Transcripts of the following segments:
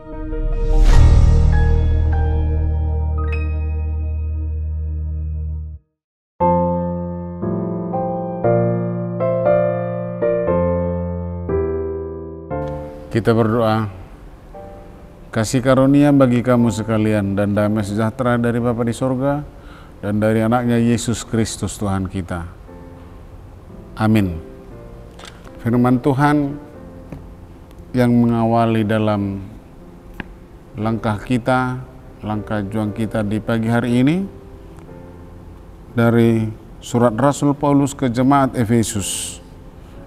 Kita berdoa. Kasih karunia bagi kamu sekalian dan damai sejahtera dari Bapa di sorga dan dari anaknya Yesus Kristus Tuhan kita. Amin. Firman Tuhan yang mengawali dalam langkah kita, langkah juang kita di pagi hari ini dari surat Rasul Paulus ke jemaat Efesus.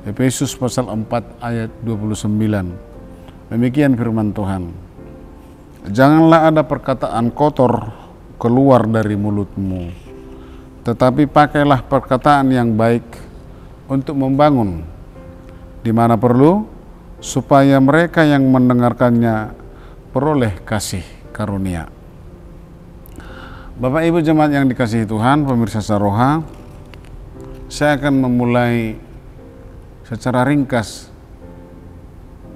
Efesus pasal 4 ayat 29. Demikian firman Tuhan. Janganlah ada perkataan kotor keluar dari mulutmu, tetapi pakailah perkataan yang baik untuk membangun di mana perlu, supaya mereka yang mendengarkannya peroleh kasih karunia. Bapak Ibu jemaat yang dikasihi Tuhan, pemirsa Saroha, saya akan memulai secara ringkas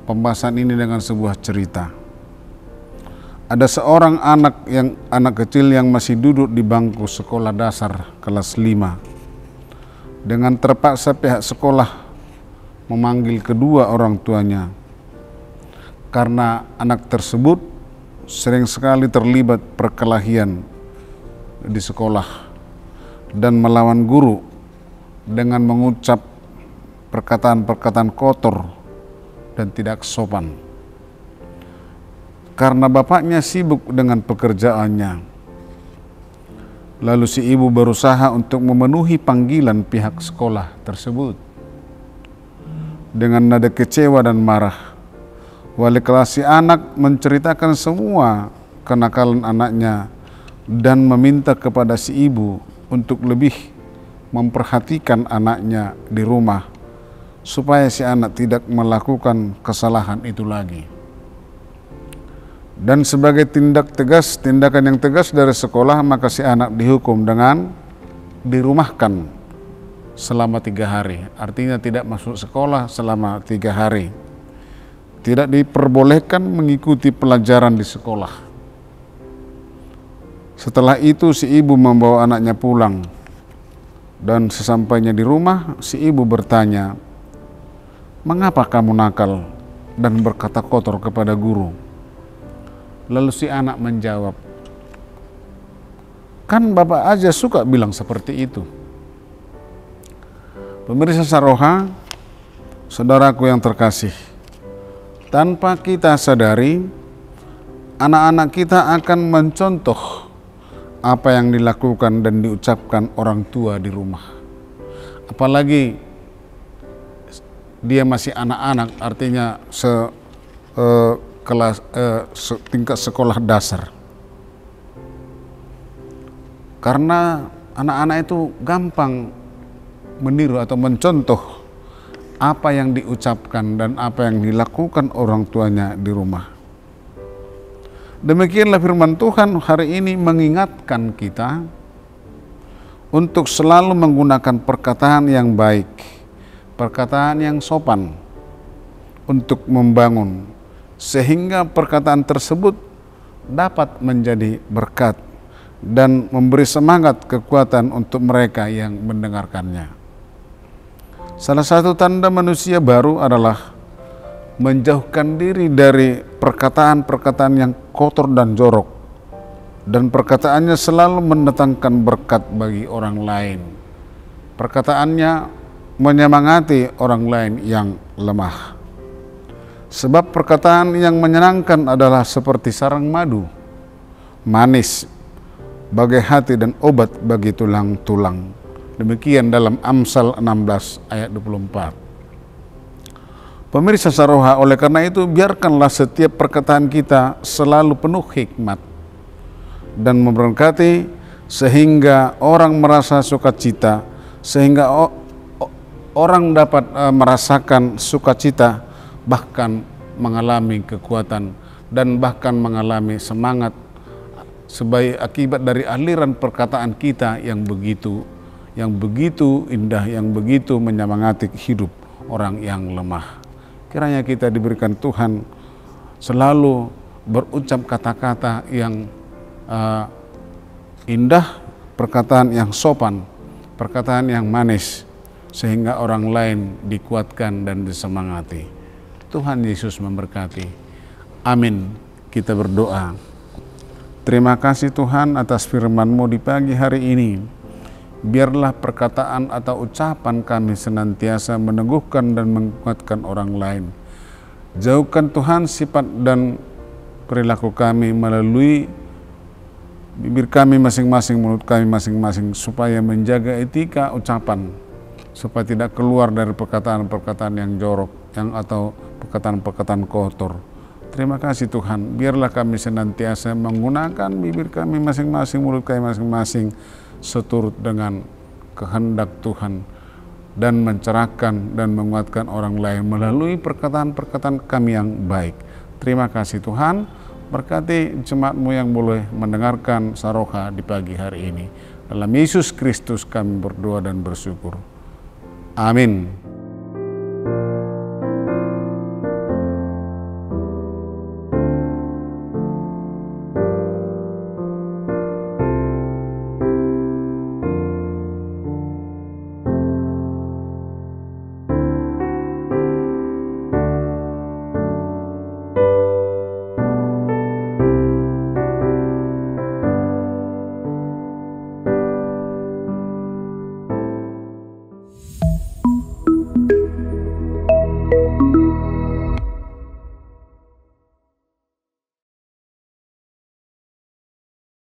pembahasan ini dengan sebuah cerita. Ada seorang anak kecil yang masih duduk di bangku sekolah dasar kelas 5. Dengan terpaksa pihak sekolah memanggil kedua orang tuanya karena anak tersebut sering sekali terlibat perkelahian di sekolah dan melawan guru dengan mengucap perkataan-perkataan kotor dan tidak sopan. Karena bapaknya sibuk dengan pekerjaannya, lalu si ibu berusaha untuk memenuhi panggilan pihak sekolah tersebut. Dengan nada kecewa dan marah, wali kelas si anak menceritakan semua kenakalan anaknya dan meminta kepada si ibu untuk lebih memperhatikan anaknya di rumah, supaya si anak tidak melakukan kesalahan itu lagi. Dan sebagai tindakan yang tegas dari sekolah, maka si anak dihukum dengan dirumahkan selama 3 hari. Artinya tidak masuk sekolah selama 3 hari. Tidak diperbolehkan mengikuti pelajaran di sekolah. Setelah itu si ibu membawa anaknya pulang. Dan sesampainya di rumah, si ibu bertanya, "Mengapa kamu nakal dan berkata kotor kepada guru?" Lalu si anak menjawab, "Kan bapak aja suka bilang seperti itu." Pemirsa Saroha, saudaraku yang terkasih, tanpa kita sadari, anak-anak kita akan mencontoh apa yang dilakukan dan diucapkan orang tua di rumah. Apalagi dia masih anak-anak, artinya tingkat sekolah dasar. Karena anak-anak itu gampang meniru atau mencontoh apa yang diucapkan dan apa yang dilakukan orang tuanya di rumah. Demikianlah firman Tuhan hari ini mengingatkan kita untuk selalu menggunakan perkataan yang baik, perkataan yang sopan untuk membangun, sehingga perkataan tersebut dapat menjadi berkat dan memberi semangat kekuatan untuk mereka yang mendengarkannya. Salah satu tanda manusia baru adalah menjauhkan diri dari perkataan-perkataan yang kotor dan jorok, dan perkataannya selalu mendatangkan berkat bagi orang lain. Perkataannya menyemangati orang lain yang lemah. Sebab perkataan yang menyenangkan adalah seperti sarang madu, manis bagai hati dan obat bagi tulang-tulang. Demikian dalam Amsal 16 ayat 24. Pemirsa Saroha, oleh karena itu biarkanlah setiap perkataan kita selalu penuh hikmat dan memberkati, sehingga orang merasa sukacita, sehingga orang dapat merasakan sukacita, bahkan mengalami kekuatan dan bahkan mengalami semangat sebagai akibat dari aliran perkataan kita yang begitu indah, yang begitu menyemangati hidup orang yang lemah. Kiranya kita diberikan Tuhan selalu berucap kata-kata yang indah, perkataan yang sopan, perkataan yang manis, sehingga orang lain dikuatkan dan disemangati. Tuhan Yesus memberkati. Amin. Kita berdoa. Terima kasih Tuhan atas firman-Mu di pagi hari ini. Biarlah perkataan atau ucapan kami senantiasa meneguhkan dan menguatkan orang lain. Jauhkan Tuhan sifat dan perilaku kami melalui bibir kami masing-masing, mulut kami masing-masing, supaya menjaga etika ucapan, supaya tidak keluar dari perkataan-perkataan yang jorok atau perkataan-perkataan kotor. Terima kasih Tuhan, biarlah kami senantiasa menggunakan bibir kami masing-masing, mulut kami masing-masing seturut dengan kehendak Tuhan, dan mencerahkan dan menguatkan orang lain melalui perkataan-perkataan kami yang baik. Terima kasih Tuhan, berkati jemaat-Mu yang boleh mendengarkan Saroha di pagi hari ini. Dalam Yesus Kristus kami berdoa dan bersyukur. Amin.